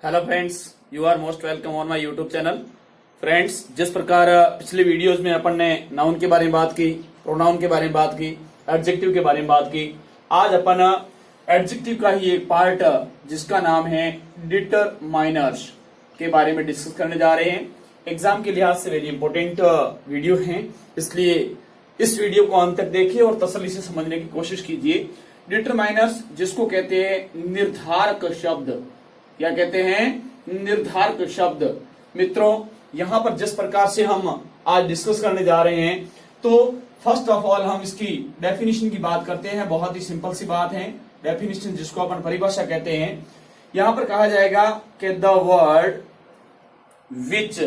Hello friends, you are most welcome on my YouTube channel. Friends, जिस प्रकार पिछले videos में अपन ने नाउन के बारे में बात की, प्रोनाउन के बारे में बात की, एडजेक्टिव के बारे में बात की, आज अपन एडजेक्टिव का ही एक पार्ट जिसका नाम है डिटरमाइनर्स के बारे में डिस्कस करने जा रहे हैं। एग्जाम के लिहाज से वेरी इंपॉर्टेंट वीडियो है, इसलिए इस वीडियो को अंत तक देखिए और तसल्ली से समझने की कोशिश कीजिए। डिटरमाइनर्स जिसको कहते हैं निर्धारक शब्द, क्या कहते हैं? निर्धारक शब्द। मित्रों, यहां पर जिस प्रकार से हम आज डिस्कस करने जा रहे हैं, तो फर्स्ट ऑफ ऑल हम इसकी डेफिनेशन की बात करते हैं। बहुत ही सिंपल सी बात है। डेफिनेशन जिसको अपन परिभाषा कहते हैं, यहां पर कहा जाएगा कि the word which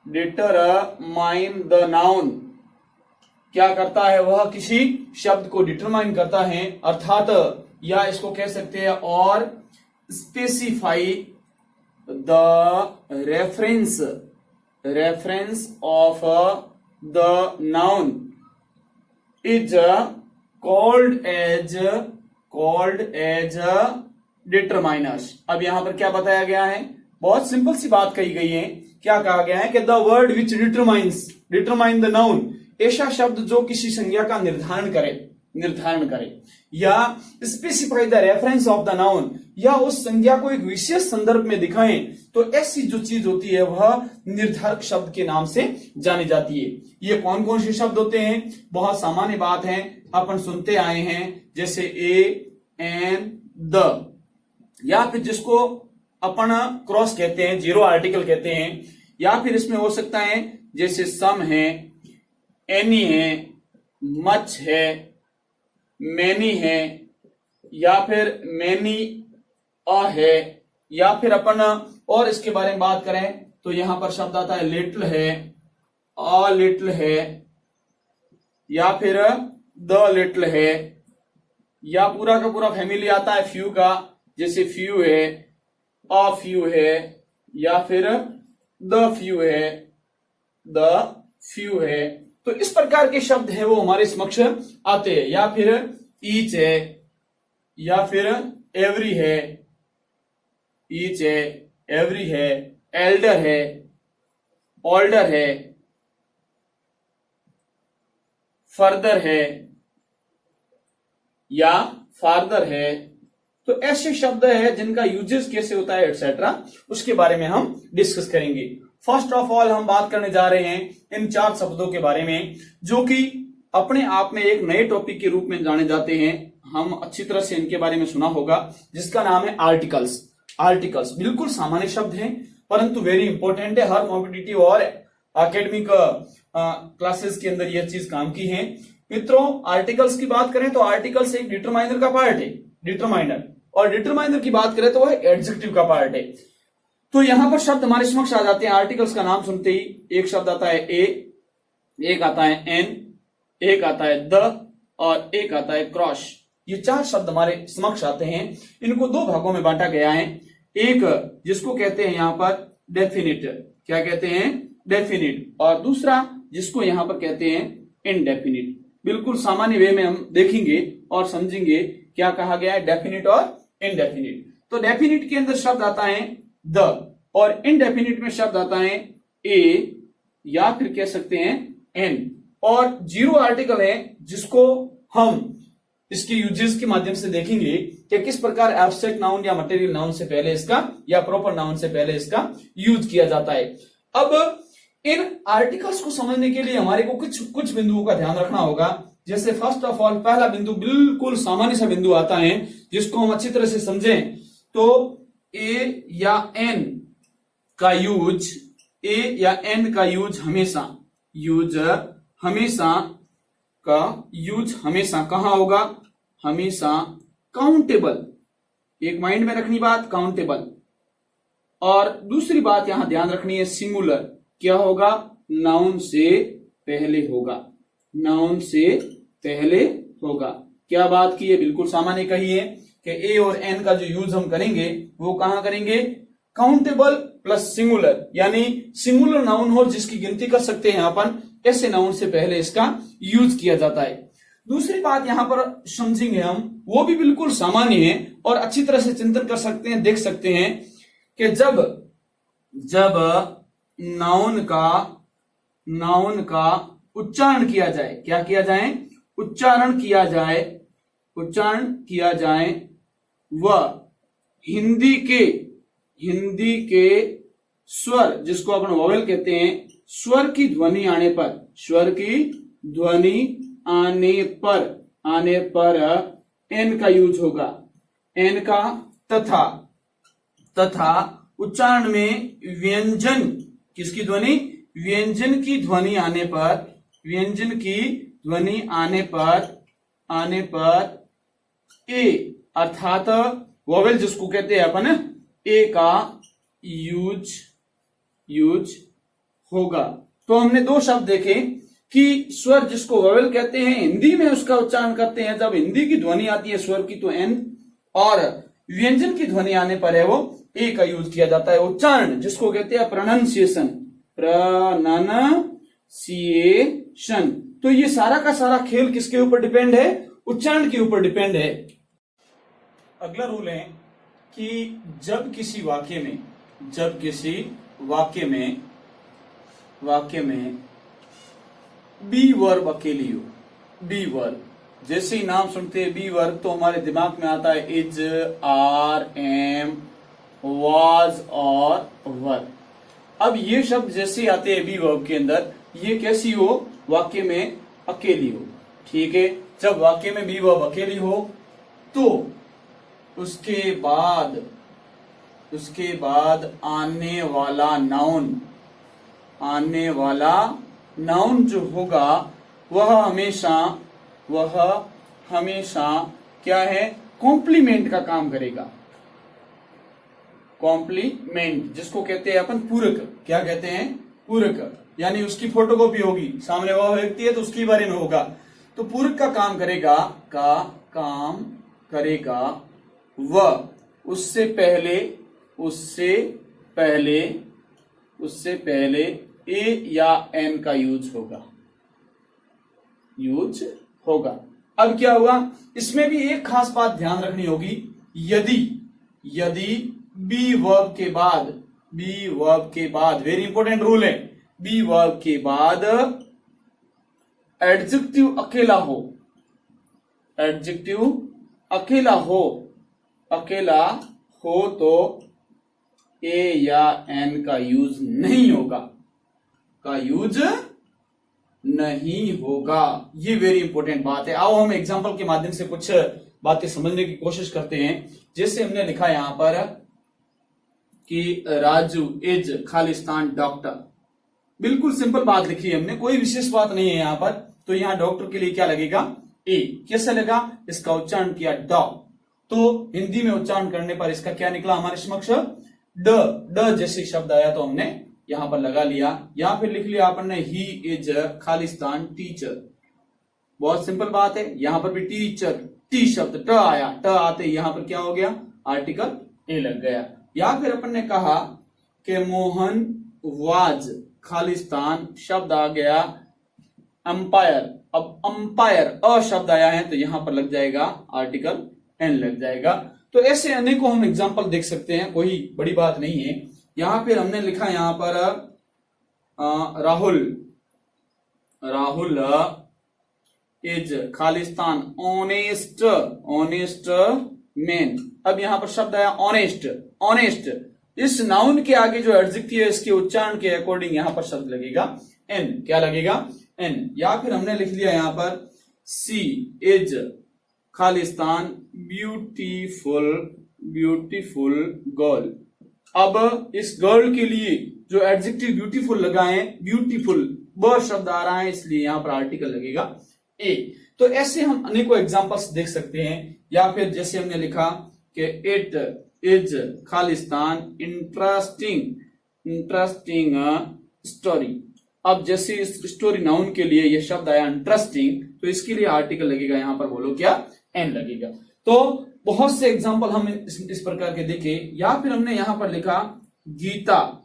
determine the noun, क्या करता है? वह किसी शब्द को डिटरमाइन करता है, अर्थात या इसको कह सकते हैं और specify the reference of the noun is called as determiners. अब यहां पर क्या बताया गया है? बहुत सिंपल सी बात कही गई है। क्या कहा गया है कि the word which determine the noun, ऐसा शब्द जो किसी संज्ञा का निर्धारण करे या specify the reference of the noun, या उस संज्ञा को एक विशेष संदर्भ में दिखाएं, तो ऐसी जो चीज होती है वह निर्धारक शब्द के नाम से जानी जाती है। ये कौन कौन से शब्द होते हैं? बहुत सामान्य बात है, अपन सुनते आए हैं, जैसे ए, एन, द, या फिर जिसको अपन क्रॉस कहते हैं, जीरो आर्टिकल कहते हैं, या फिर इसमें हो सकता है जैसे सम है, एनी है, मच है, मैनी है, या फिर मैनी है, या फिर अपन और इसके बारे में बात करें तो यहां पर शब्द आता है लिटिल है, अ लिटिल है, या फिर द लिटिल है, या पूरा का पूरा फैमिली आता है फ्यू का, जैसे फ्यू है, अ फ्यू है, या फिर द फ्यू है। तो इस प्रकार के शब्द हैं वो हमारे समक्ष आते हैं। या फिर ईच है, या फिर एवरी है, ईच है, एवरी है, एल्डर है, ओल्डर है, फर्दर है, या फार्दर है। तो ऐसे शब्द है जिनका यूजेस कैसे होता है एटसेट्रा, उसके बारे में हम डिस्कस करेंगे। फर्स्ट ऑफ ऑल हम बात करने जा रहे हैं इन 4 शब्दों के बारे में, जो कि अपने आप में एक नए टॉपिक के रूप में जाने जाते हैं। हम अच्छी तरह से इनके बारे में सुना होगा, जिसका नाम है आर्टिकल्स। आर्टिकल्स बिल्कुल सामान्य शब्द हैं, परंतु वेरी इंपॉर्टेंट है। हर कॉम्पिटिटिव और एकेडमिक क्लासेस के अंदर यह चीज काम की है। मित्रों, आर्टिकल्स की बात करें तो आर्टिकल्स एक डिटरमाइनर का पार्ट है, डिटरमाइनर, और डिटरमाइनर की बात करें तो वह एडजेक्टिव का पार्ट है। तो यहां पर शब्द हमारे समक्ष आ जाते हैं। आर्टिकल्स का नाम सुनते ही एक शब्द आता है ए, एक आता है एन, एक आता है द, और एक आता है क्रॉस। ये 4 शब्द हमारे समक्ष आते हैं। इनको 2 भागों में बांटा गया है। एक जिसको कहते हैं यहां पर डेफिनिट, क्या कहते हैं? डेफिनिट, और दूसरा जिसको यहां पर कहते हैं इनडेफिनिट। बिल्कुल सामान्य वे में हम देखेंगे और समझेंगे क्या कहा गया है, डेफिनिट और इनडेफिनिट। तो डेफिनिट के अंदर शब्द आता है द, और इनडेफिनिट में शब्द आता है ए, या फिर कह सकते हैं एन, और जीरो आर्टिकल है जिसको हम इसके यूजेस के माध्यम से देखेंगे कि किस प्रकार एब्स्ट्रैक्ट नाउन या मटेरियल नाउन से पहले इसका, या प्रॉपर नाउन से पहले इसका यूज किया जाता है। अब इन आर्टिकल्स को समझने के लिए हमारे को कुछ बिंदुओं का ध्यान रखना होगा। जैसे फर्स्ट ऑफ ऑल पहला बिंदु बिल्कुल सामान्य सा बिंदु आता है, जिसको हम अच्छी तरह से समझें तो ए या एन का यूज, ए या एन का यूज हमेशा कहां होगा? हमेशा काउंटेबल। एक माइंड में रखनी बात, काउंटेबल। और दूसरी बात यहां ध्यान रखनी है, सिंगुलर। क्या होगा? नाउन से पहले होगा, नाउन से पहले होगा। क्या बात की है? बिल्कुल सामान्य कही है कि ए और एन का जो यूज हम करेंगे वो कहां करेंगे? काउंटेबल प्लस सिंगुलर, यानी सिंगुलर नाउन हो जिसकी गिनती कर सकते हैं अपन, ऐसे नाउन से पहले इसका यूज किया जाता है। दूसरी बात यहां पर समझेंगे हम, वो भी बिल्कुल सामान्य है और अच्छी तरह से चिंतन कर सकते हैं, देख सकते हैं कि जब जब नाउन का उच्चारण किया जाए, क्या किया जाए, उच्चारण किया जाए वह हिंदी के स्वर, जिसको अपन वोवेल कहते हैं, स्वर की ध्वनि आने पर एन का यूज होगा, एन का, तथा उच्चारण में व्यंजन, किसकी ध्वनि, व्यंजन की ध्वनि आने पर ए अर्थात वोवेल जिसको कहते हैं अपन, ए का यूज होगा। तो हमने दो शब्द देखे कि स्वर जिसको वोवेल कहते हैं, हिंदी में उसका उच्चारण करते हैं जब हिंदी की ध्वनि आती है स्वर की तो एन, और व्यंजन की ध्वनि आने पर है वो ए का यूज किया जाता है। उच्चारण जिसको कहते हैं प्रोनाउंसिएशन, तो ये सारा का सारा खेल किसके ऊपर डिपेंड है, उच्चारण के ऊपर डिपेंड है। अगला रूल है कि जब किसी वाक्य में बी वर्ब अकेली हो, बी वर्ब, जैसे ही नाम सुनते हैं बी वर्ब तो हमारे दिमाग में आता है इज, आर, एम, वाज और वर। अब ये शब्द जैसे आते हैं बी वर्ब के अंदर, ये कैसी हो, वाक्य में अकेली हो, ठीक है। जब वाक्य में बी वर्ब अकेली हो तो उसके बाद आने वाला नाउन जो होगा वह हमेशा क्या है, कॉम्प्लीमेंट का काम करेगा। कॉम्प्लीमेंट जिसको कहते हैं अपन पूरक, क्या कहते हैं, पूरक, यानी उसकी फोटोकॉपी होगी, सामने वह व्यक्ति है तो उसके बारे में होगा, तो पूरक का काम करेगा, वह उससे पहले ए या एन का यूज होगा। अब क्या हुआ, इसमें भी एक खास बात ध्यान रखनी होगी, यदि बी वर्ब के बाद वेरी इंपॉर्टेंट रूल है, बी वर्ब के बाद एडजेक्टिव अकेला हो तो ए या एन का यूज नहीं होगा, ये वेरी इंपॉर्टेंट बात है। आओ हम एग्जांपल के माध्यम से कुछ बातें समझने की कोशिश करते हैं। जैसे हमने लिखा यहां पर कि राजू इज खालिस्तान डॉक्टर, बिल्कुल सिंपल बात लिखी है हमने, कोई विशेष बात नहीं है यहां पर। तो यहां डॉक्टर के लिए क्या लगेगा, ए। कैसे लगा, इसका उच्चारण किया डॉ, तो हिंदी में उच्चारण करने पर इसका क्या निकला हमारे समक्ष, ड जैसे शब्द आया तो हमने यहां पर लगा लिया, या फिर लिख लिया अपन ने ही इज खालिस्तान टीचर। बहुत सिंपल बात है, यहां पर भी टीचर, टी शब्द ट आया, ट आते यहां पर क्या हो गया, आर्टिकल ए लग गया। या फिर अपन ने कहा कि मोहन वाज खालिस्तान, शब्द आ गया अंपायर, अब अंपायर अ शब्द आया है तो यहां पर लग जाएगा आर्टिकल एन लग जाएगा। तो ऐसे अनेकों हम एग्जाम्पल देख सकते हैं, कोई बड़ी बात नहीं है। यहां फिर हमने लिखा यहां पर Rahul is Khalistan honest man. अब यहां पर शब्द आया ऑनेस्ट, इस नाउन के आगे जो एडजेक्टिव है इसके उच्चारण के अकॉर्डिंग यहां पर शब्द लगेगा एन, क्या लगेगा, एन। या फिर हमने लिख लिया यहां पर सी इज खालिस्तान ब्यूटीफुल गर्ल। अब इस गर्ल के लिए जो एडजेक्टिव ब्यूटीफुल लगाए, ब्यूटीफुल ब शब्द आ रहा है इसलिए यहां पर आर्टिकल लगेगा ए। तो ऐसे हम अनेकों एग्जांपल्स देख सकते हैं। या फिर जैसे हमने लिखा कि it is Khalistan interesting story. अब जैसे इस स्टोरी नाउन के लिए यह शब्द आया इंटरेस्टिंग, तो इसके लिए आर्टिकल लगेगा यहां पर, बोलो क्या, एन लगेगा। तो बहुत से एग्जांपल हम इस प्रकार के देखे। या फिर हमने यहां पर लिखा गीता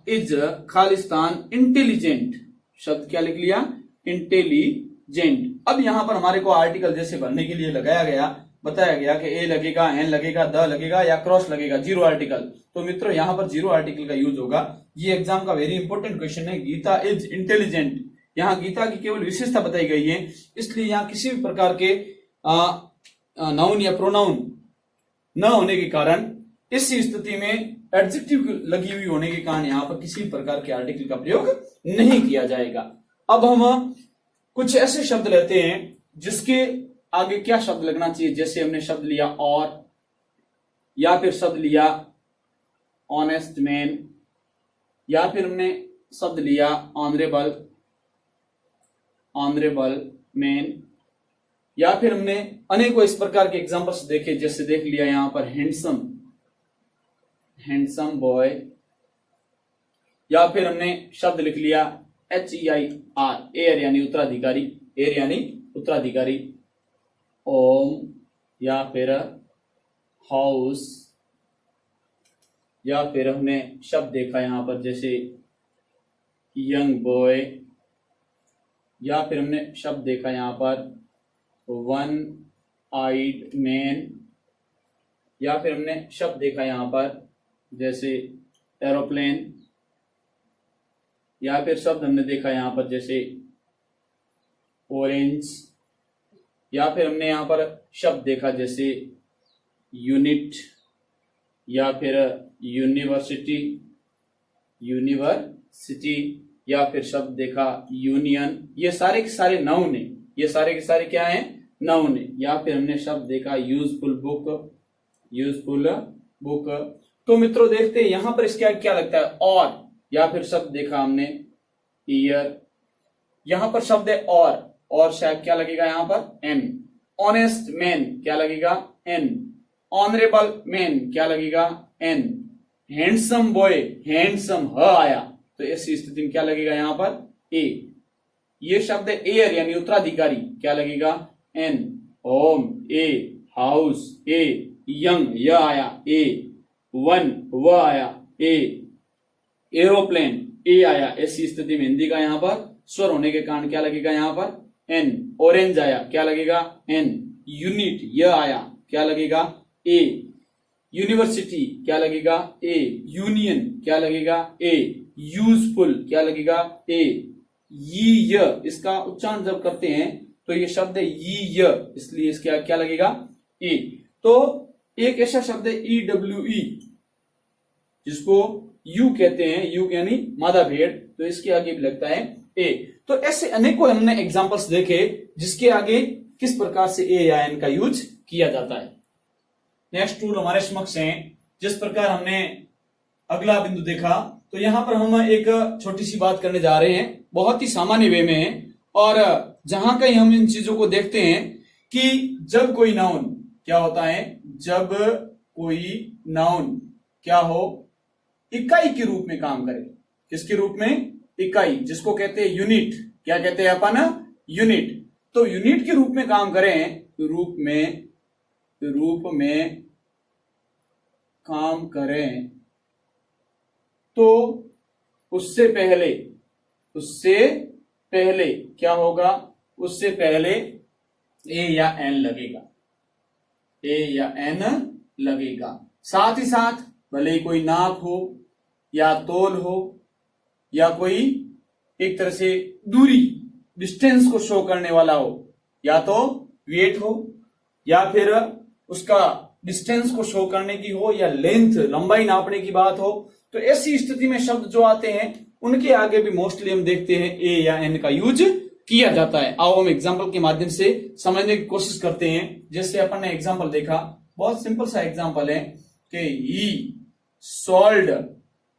इज खालिस्तान इंटेलिजेंट, शब्द क्या लिख लिया, इंटेलिजेंट। अब यहां पर हमारे को आर्टिकल जैसे भरने के लिए लगाया गया, बताया गया कि ए लगेगा, एन लगेगा, द लगेगा या क्रॉस लगेगा, जीरो आर्टिकल। तो मित्रों यहां पर जीरो आर्टिकल का यूज होगा। ये एग्जाम का वेरी इंपॉर्टेंट क्वेश्चन है। गीता इज इंटेलिजेंट, यहाँ गीता की केवल विशेषता बताई गई है, इसलिए यहाँ किसी भी प्रकार के नाउन या प्रोनाउन न होने के कारण, इस स्थिति में एडजेक्टिव लगी हुई होने के कारण यहाँ पर किसी प्रकार के आर्टिकल का प्रयोग नहीं किया जाएगा। अब हम कुछ ऐसे शब्द लेते हैं जिसके आगे क्या शब्द लगना चाहिए। जैसे हमने शब्द लिया और, या फिर शब्द लिया ऑनेस्ट मैन, या फिर हमने शब्द लिया ऑनरेबल मैन, या फिर हमने अनेकों इस प्रकार के एग्जांपल्स देखे। जैसे देख लिया यहां पर हैंडसम बॉय, या फिर हमने शब्द लिख लिया HEIR, एयर यानी उत्तराधिकारी, एयर यानी उत्तराधिकारी, ओम, या फिर हाउस, या फिर हमने शब्द देखा यहां पर जैसे यंग बॉय, या फिर हमने शब्द देखा यहां पर वन आइड मैन, या फिर हमने शब्द देखा यहां पर जैसे एरोप्लेन, या फिर शब्द हमने देखा यहां पर जैसे ऑरेंज, या फिर हमने यहां पर शब्द देखा जैसे यूनिट, या फिर यूनिवर्सिटी, या फिर शब्द देखा यूनियन। ये सारे के सारे नाउन है, ये सारे के सारे क्या हैं, नाउन है। या फिर हमने शब्द देखा यूजफुल बुक। तो मित्रों देखते हैं यहां पर इसका क्या लगता है, और, या फिर शब्द देखा हमने ईयर, यहां पर शब्द है और शायद क्या लगेगा यहां पर एन। ऑनेस्ट मैन क्या लगेगा, एन। ऑनरेबल मैन क्या लगेगा, एन। हैंडसम बॉय, हैंडसम ह आया, तो ऐसी स्थिति में क्या लगेगा यहां पर ए। ये शब्द है एयर यानी उत्तराधिकारी, क्या लगेगा एन। होम ए, हाउस ए, यंग य आया ए, वन व आया ए, एरोप्लेन ए आया। ऐसी स्थिति में हिंदी का यहां पर स्वर होने के कारण क्या लगेगा यहां पर एन। ऑरेंज आया, क्या लगेगा एन। यूनिट य आया, क्या लगेगा ए। यूनिवर्सिटी क्या लगेगा ए। यूनियन क्या लगेगा ए। यूजफुल क्या लगेगा ए। ये य, इसका उच्चारण जब करते हैं तो ये शब्द है ये य, इसलिए इसका क्या लगेगा ए। तो एक ऐसा शब्द है EWE जिसको यू कहते हैं, यू यानी मादा भेड़, तो इसके आगे भी लगता है ए। तो ऐसे अनेकों हमने एग्जांपल्स देखे जिसके आगे किस प्रकार से ए या एन का यूज किया जाता है। नेक्स्ट टूल हमारे समक्ष है। जिस प्रकार हमने अगला बिंदु देखा, तो यहां पर हम एक छोटी सी बात करने जा रहे हैं, बहुत ही सामान्य वे में है, और जहां कहीं हम इन चीजों को देखते हैं कि जब कोई नाउन क्या होता है, जब कोई नाउन क्या हो, इकाई के रूप में काम करे। किसके रूप में, इकाई, जिसको कहते हैं यूनिट। क्या कहते हैं अपन, यूनिट। तो यूनिट के रूप में काम करें, रूप में काम करें, तो उससे पहले क्या होगा, उससे पहले ए या एन लगेगा, ए या एन लगेगा। साथ ही साथ भले ही कोई नाप हो या तोल हो या कोई एक तरह से दूरी, डिस्टेंस को शो करने वाला हो, या तो वेट हो या फिर उसका डिस्टेंस को शो करने की हो, या लेंथ लंबाई नापने की बात हो, तो ऐसी स्थिति में शब्द जो आते हैं उनके आगे भी मोस्टली हम देखते हैं ए या एन का यूज किया जाता है। आओ हम एग्जाम्पल के माध्यम से समझने की कोशिश करते हैं। जैसे अपन ने एग्जाम्पल देखा, बहुत सिंपल सा एग्जाम्पल है कि ही सोल्ड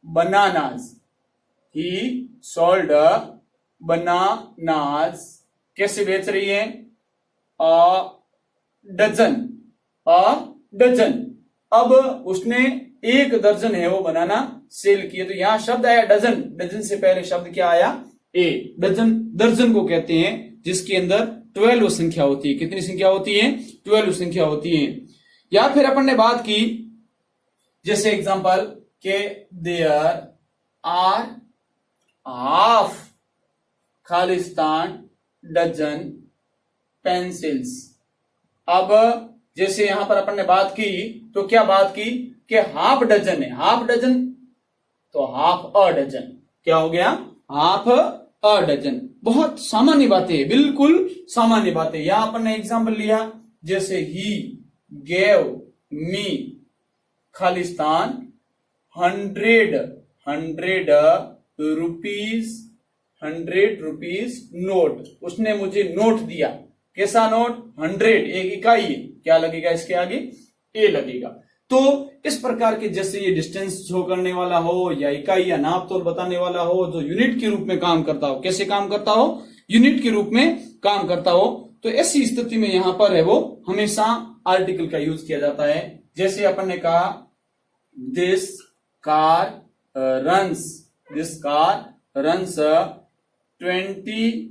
बनानास, कैसे बेच रही है, अ डजन। अब उसने 1 दर्जन है वो बनाना सेल किए, तो यहां शब्द आया डजन से पहले शब्द क्या आया ए। दर्जन को कहते हैं जिसके अंदर 12 संख्या होती है। कितनी संख्या होती है, 12 संख्या होती है। या फिर अपन ने बात की जैसे एग्जांपल के देयर आर हाफ खालिस्तान डजन पेंसिल्स। अब जैसे यहां पर अपन ने बात की तो क्या बात की कि हाफ डजन है, हाफ डजन तो हाफ अ डजन, क्या हो गया हाफ अ डजन। बहुत सामान्य बातें, बिल्कुल सामान्य बातें। यहां अपन ने एग्जाम्पल लिया जैसे he gave me Khalistan 100 rupees, 100 rupees note, उसने मुझे नोट दिया। कैसा नोट? 100, एक इकाई है, क्या लगेगा इसके आगे? ए लगेगा। तो इस प्रकार के जैसे ये डिस्टेंस शो करने वाला हो या इकाई या नाप तोल बताने वाला हो, जो यूनिट के रूप में काम करता हो, कैसे काम करता हो? यूनिट के रूप में काम करता हो, तो ऐसी स्थिति में यहां पर है वो हमेशा आर्टिकल का यूज किया जाता है। जैसे अपन ने कहा this car runs, this car runs 20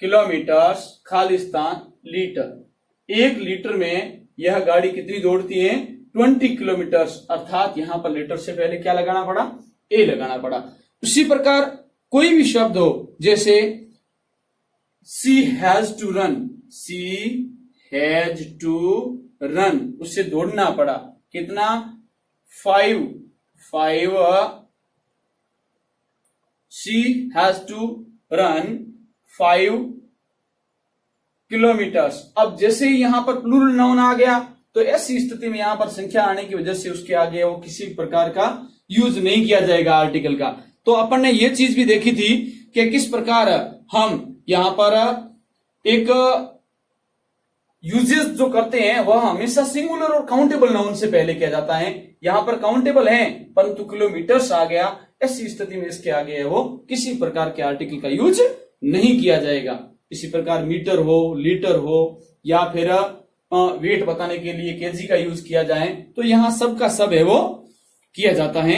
kilometres Khalistan litre. 1 litre में यह गाड़ी कितनी दौड़ती है? 20 किलोमीटर्स, अर्थात यहां पर लीटर से पहले क्या लगाना पड़ा? ए लगाना पड़ा। उसी प्रकार कोई भी शब्द हो, जैसे she has to run, she has to run, उससे दौड़ना पड़ा कितना? 5 she has to run 5 kilometres. अब जैसे ही यहां पर प्लूरल नाउन आ गया तो ऐसी स्थिति में यहां पर संख्या आने की वजह से उसके आगे वो किसी प्रकार का यूज नहीं किया जाएगा आर्टिकल का। तो अपन ने ये चीज भी देखी थी कि किस प्रकार हम यहां पर एक यूजेस जो करते हैं वह हमेशा सिंगुलर और काउंटेबल नाउन से पहले किया जाता है। यहां पर काउंटेबल है परंतु किलोमीटर्स आ गया, ऐसी स्थिति में इसके आगे है वो किसी प्रकार के आर्टिकल का यूज नहीं किया जाएगा। इसी प्रकार मीटर हो, लीटर हो या फिर वेट बताने के लिए केजी का यूज किया जाए तो यहां सब का सब है वो किया जाता है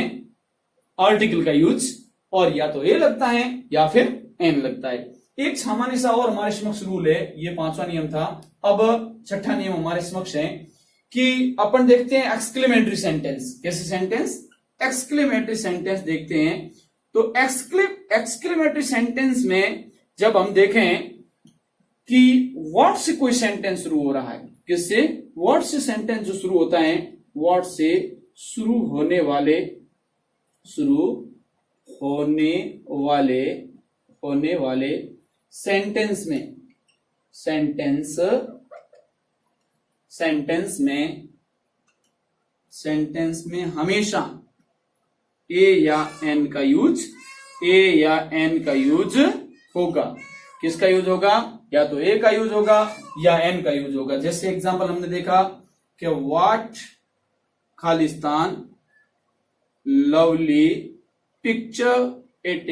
आर्टिकल का यूज, और या तो ए लगता है या फिर एन लगता है। एक सामान्य सा और हमारे समक्ष रूल है, ये 5वां नियम था। अब 6ठा नियम हमारे समक्ष है कि अपन देखते हैं एक्सक्लेमेटरी सेंटेंस। कैसे सेंटेंस? एक्सक्लेमेटरी सेंटेंस देखते हैं। तो एक्सक्लेमेटरी सेंटेंस में जब हम देखें कि वर्ड से कोई सेंटेंस शुरू हो रहा है, किससे? वर्ड से सेंटेंस जो शुरू होता है, वर्ड से शुरू होने वाले सेंटेंस में हमेशा ए या एन का यूज होगा। किसका यूज होगा? या तो ए का यूज होगा या एन का यूज होगा। जैसे एग्जांपल हमने देखा कि what Khalistan lovely picture it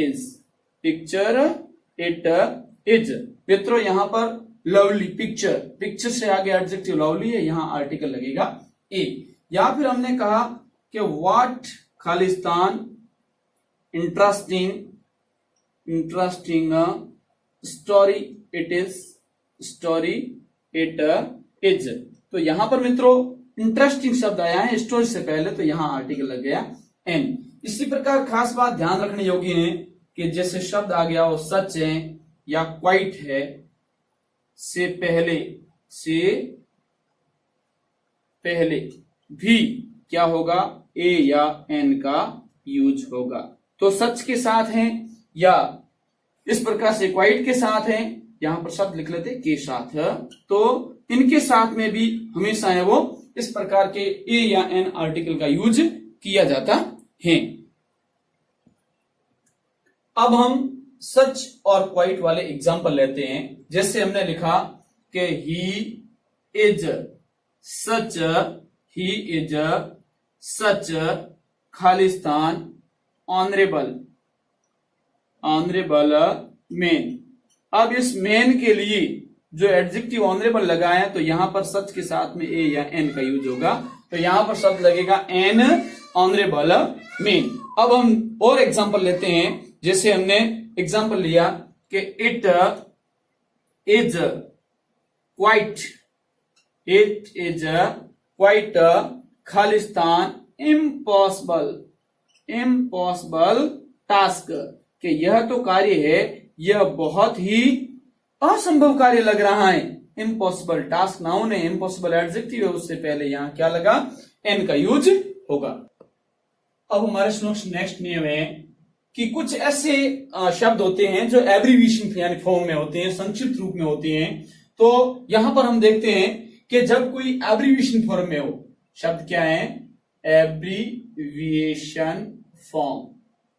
is. मित्रों यहां पर लवली पिक्चर से आगे एडजेक्टिव लवली है, यहां आर्टिकल लगेगा ए। या फिर हमने कहा कि what Khalistan interesting story it is. तो यहां पर मित्रों इंटरेस्टिंग शब्द आया है स्टोरी से पहले, तो यहां आर्टिकल लग गया एन। इसी प्रकार खास बात ध्यान रखने योग्य है कि जैसे शब्द आ गया वो सच है या क्वाइट है से पहले भी क्या होगा? ए या एन का यूज होगा। तो सच के साथ है या इस प्रकार से क्वाइट के साथ है, यहां पर शब्द लिख लेते के साथ है, तो इनके साथ में भी हमेशा है वो इस प्रकार के ए या एन आर्टिकल का यूज किया जाता है। अब हम सच और क्वाइट वाले एग्जाम्पल लेते हैं। जैसे हमने लिखा कि he is such Khalistan honourable man. अब इस मैन के लिए जो एडजेक्टिव ऑनरेबल लगाए तो यहां पर सच के साथ में ए या एन का यूज होगा, तो यहां पर शब्द लगेगा एन ऑनरेबल मैन। अब हम और एग्जांपल लेते हैं। जैसे हमने एग्जांपल लिया कि it is quite Khalistan impossible task, कि यह तो कार्य है यह बहुत ही असंभव कार्य लग रहा है। इम्पॉसिबल टास्क नाउन है, इम्पॉसिबल एडजेक्टिव है, उससे पहले यहां क्या लगा, एन का यूज होगा। अब हमारे नेक्स्ट नियम है कि कुछ ऐसे शब्द होते हैं जो एब्रीविएशन यानी फॉर्म में होते हैं, संक्षिप्त रूप में होते हैं। तो यहां पर हम देखते हैं कि जब कोई एब्रीविएशन फॉर्म में हो, शब्द क्या है, एब्रीविएशन फॉर्म,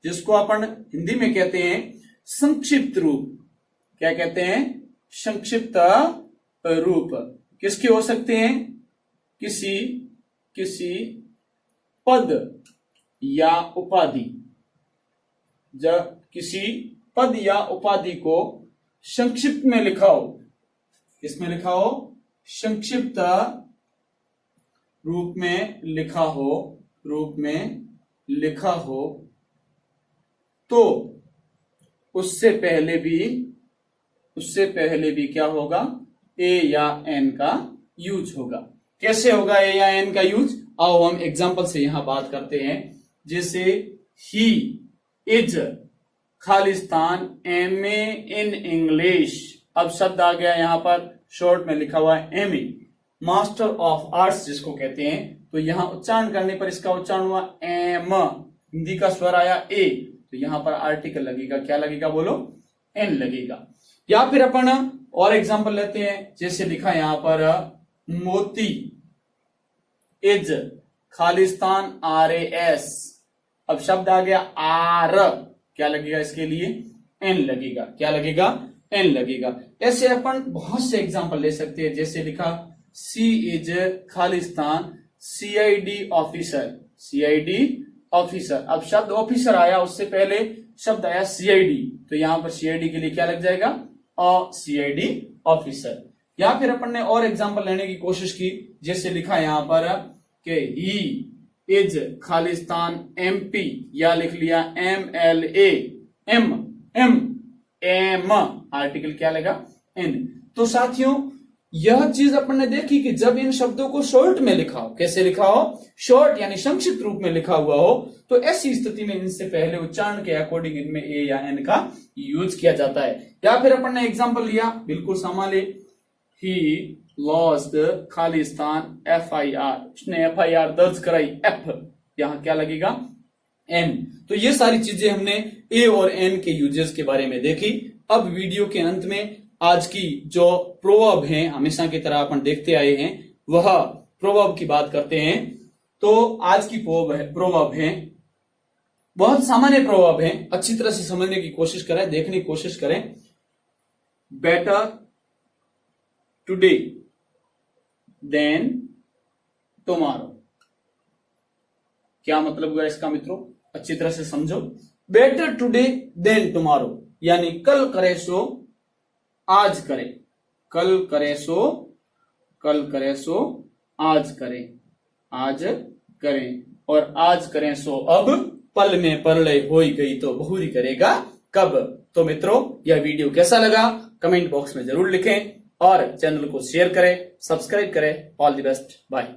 जिसको अपन हिंदी में कहते हैं संक्षिप्त रूप। क्या कहते हैं, संक्षिप्त रूप। किसके हो सकते हैं, किसी पद या उपाधि। जब किसी पद या उपाधि को संक्षिप्त में लिखा हो, किसमें लिखा हो, संक्षिप्त रूप में लिखा हो, तो उससे पहले भी क्या होगा, ए या एन का यूज होगा। कैसे होगा ए या एन का यूज, आओ हम एग्जांपल से यहां बात करते हैं। जैसे he is Khalistan MA in English. अब शब्द आ गया यहां पर, शॉर्ट में लिखा हुआ है एमए, मास्टर ऑफ आर्ट्स जिसको कहते हैं। तो यहां उच्चारण करने पर इसका उच्चारण हुआ एम, हिंदी का स्वर आया ए, तो यहां पर आर्टिकल लगेगा, क्या लगेगा बोलो, एन लगेगा। या फिर अपन और एग्जांपल लेते हैं, जैसे लिखा यहां पर मोती इज खालिस्तान RAS। अब शब्द आ गया आर, क्या लगेगा इसके लिए, एन लगेगा। क्या लगेगा, एन लगेगा। ऐसे अपन बहुत से एग्जांपल ले सकते हैं। जैसे लिखा सी इज खालिस्तान CID ऑफिसर। अब शब्द ऑफिसर आया, उससे पहले शब्द आया CID, तो यहां पर CID के लिए क्या लग जाएगा, CID ऑफिसर। या फिर अपन ने और एग्जांपल लेने की कोशिश की। जैसे लिखा यहां पर कि ही इज खालिस्तान MP, या लिख लिया MLA, एम आर्टिकल क्या लगा, एन। तो साथियों यह चीज अपन ने देखी कि जब इन शब्दों को शॉर्ट में लिखा हो, कैसे लिखा हो, शॉर्ट यानी संक्षिप्त रूप में लिखा हुआ हो, तो ऐसी स्थिति में इनसे पहले उच्चारण के अकॉर्डिंग इनमें ए या एन का यूज किया जाता है। या फिर अपन ने एग्जांपल लिया, बिल्कुल सामान्य, ही लॉस्ट खालिस्तान FIR, उसने FIR दर्ज कराई, एफ, यहां क्या लगेगा, एन। तो ये सारी चीजें हमने ए और एन के यूजेस के बारे में देखी। अब वीडियो के अंत में आज की जो प्रोवर्ब है, हमेशा की तरह अपन देखते आए हैं, वह प्रोवर्ब की बात करते हैं। तो आज की प्रोवर्ब है, बहुत सामान्य प्रोवर्ब है, अच्छी तरह से समझने की कोशिश करें, देखने की कोशिश करें। Better today than tomorrow. क्या मतलब हुआ इसका मित्रों, अच्छी तरह से समझो। बेटर टुडे देन टुमारो, यानी कल करे सो आज करें, कल करे सो आज करें, और आज करें सो अब, पल में परलय होई गई तो बहुरी करेगा कब। तो मित्रों यह वीडियो कैसा लगा कमेंट बॉक्स में जरूर लिखें, और चैनल को शेयर करें, सब्सक्राइब करें। All the best, bye.